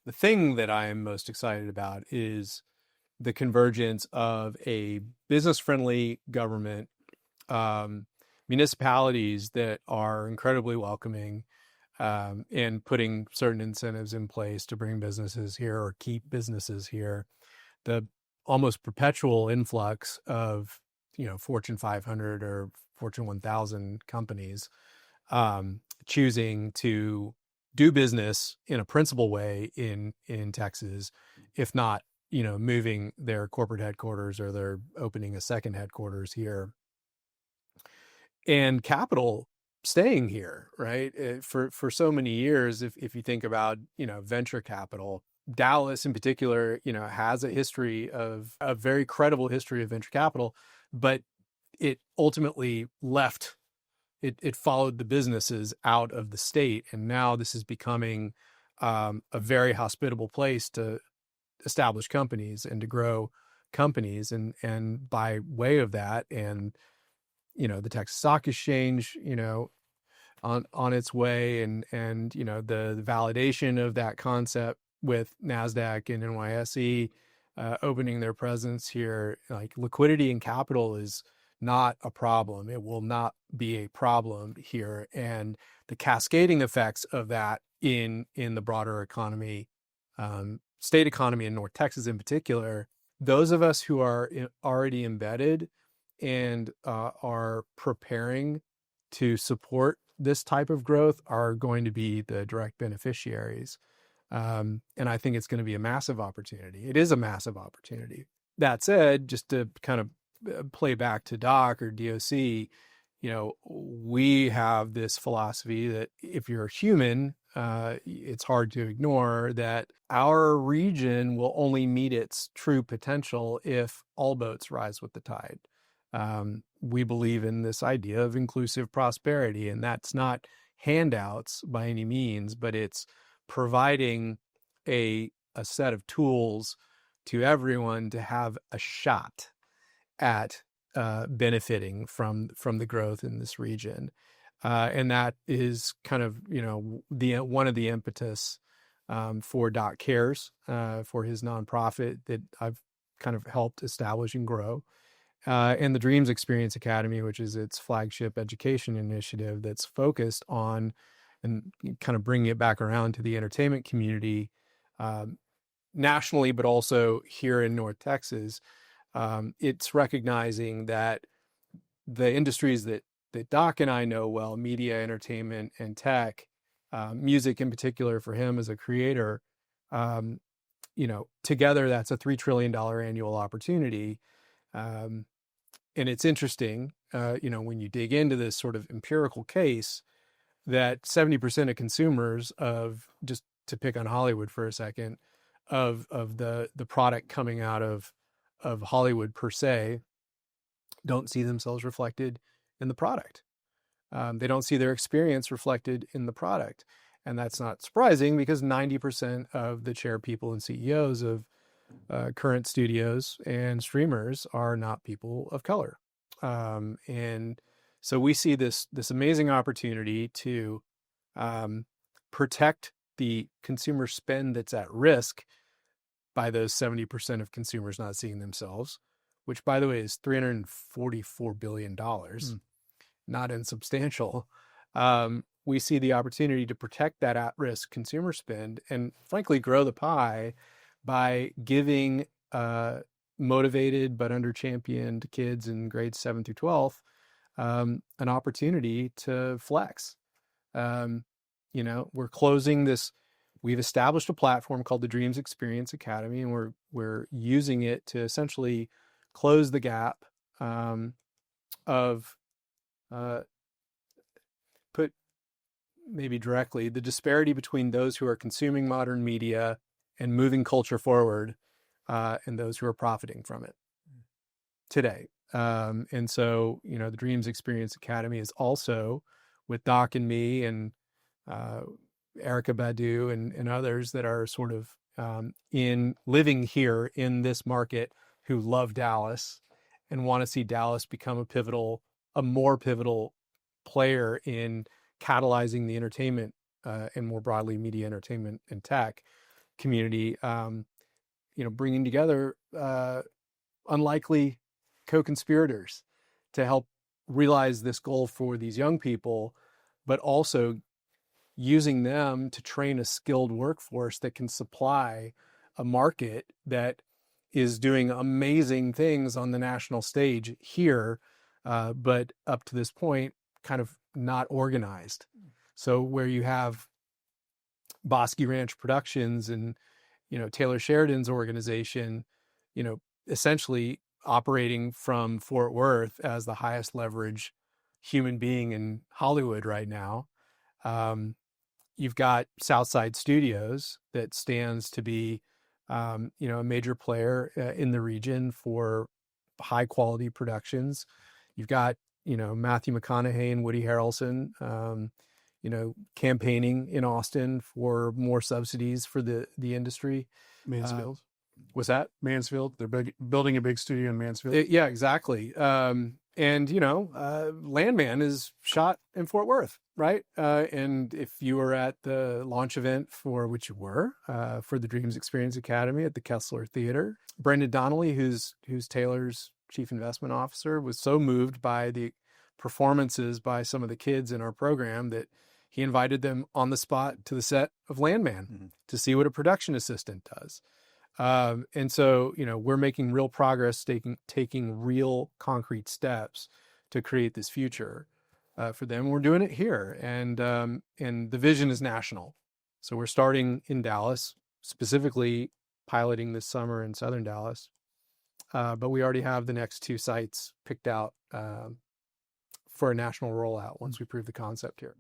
the thing that I am most excited about is the convergence of a business-friendly government, um, municipalities that are incredibly welcoming, and putting certain incentives in place to bring businesses here or keep businesses here. The almost perpetual influx of, Fortune 500 or Fortune 1000 companies, choosing to do business in a principal way in Texas, if not, moving their corporate headquarters, or they're opening a second headquarters here, and capital staying here, right? For so many years, if you think about, venture capital, Dallas in particular, has a very credible history of venture capital, but it ultimately left. It followed the businesses out of the state, and now this is becoming a very hospitable place to establish companies and to grow companies, and by way of that, and the Texas Stock Exchange, on its way, and the validation of that concept with NASDAQ and NYSE opening their presence here. Like, liquidity and capital is not a problem. It will not be a problem here, and the cascading effects of that in the broader economy, state economy in North Texas in particular. Those of us who are already embedded and are preparing to support this type of growth are going to be the direct beneficiaries. And I think it's going to be a massive opportunity. It is a massive opportunity. That said, just to kind of play back to Doc or DOC, we have this philosophy that if you're a human, it's hard to ignore that our region will only meet its true potential if all boats rise with the tide. We believe in this idea of inclusive prosperity, and that's not handouts by any means, but it's providing a set of tools to everyone to have a shot at benefiting from the growth in this region. And that is kind of, one of the impetus for Doc Cares, for his nonprofit that I've kind of helped establish and grow. And the Dreams Experience Academy, which is its flagship education initiative that's focused on, and kind of bringing it back around to the entertainment community, nationally, but also here in North Texas. It's recognizing that the industries that Doc and I know well, media, entertainment, and tech, music in particular for him as a creator, together that's a $3 trillion annual opportunity. And it's interesting, when you dig into this sort of empirical case, that 70% of consumers of, just to pick on Hollywood for a second, of the product coming out of Hollywood per se, don't see themselves reflected in the product. They don't see their experience reflected in the product. And that's not surprising, because 90% of the chair people and CEOs of current studios and streamers are not people of color. And so we see this amazing opportunity to protect the consumer spend that's at risk by those 70% of consumers not seeing themselves, which, by the way, is $344 billion, not insubstantial. We see the opportunity to protect that at-risk consumer spend and, frankly, grow the pie by giving motivated but under-championed kids in grades 7 through 12 an opportunity to flex. We're closing this. We've established a platform called the Dreams Experience Academy, and we're using it to essentially close the gap of put maybe directly the disparity between those who are consuming modern media and moving culture forward, and those who are profiting from it today. And so, the Dreams Experience Academy is also, with Doc and me and Erica Badu and others that are sort of in living here in this market, who love Dallas and want to see Dallas become a more pivotal player in catalyzing the entertainment and more broadly media, entertainment, and tech. community, bringing together unlikely co-conspirators to help realize this goal for these young people, but also using them to train a skilled workforce that can supply a market that is doing amazing things on the national stage here, but up to this point, kind of not organized. So where you have Bosque Ranch Productions and, Taylor Sheridan's organization, essentially operating from Fort Worth as the highest leverage human being in Hollywood right now. You've got Southside Studios that stands to be, a major player in the region for high quality productions. You've got, Matthew McConaughey and Woody Harrelson, campaigning in Austin for more subsidies for the industry. Mansfield. Was that Mansfield? They're building a big studio in Mansfield. Yeah, exactly. Landman is shot in Fort Worth, right? And if you were at the launch event for which you were for the Dreams Experience Academy at the Kessler Theater, Brendan Donnelly, who's Taylor's chief investment officer, was so moved by the performances by some of the kids in our program that he invited them on the spot to the set of Landman to see what a production assistant does. And so, we're making real progress, taking real concrete steps to create this future for them. We're doing it here, and the vision is national. So we're starting in Dallas, specifically piloting this summer in Southern Dallas. But we already have the next 2 sites picked out for a national rollout once we prove the concept here.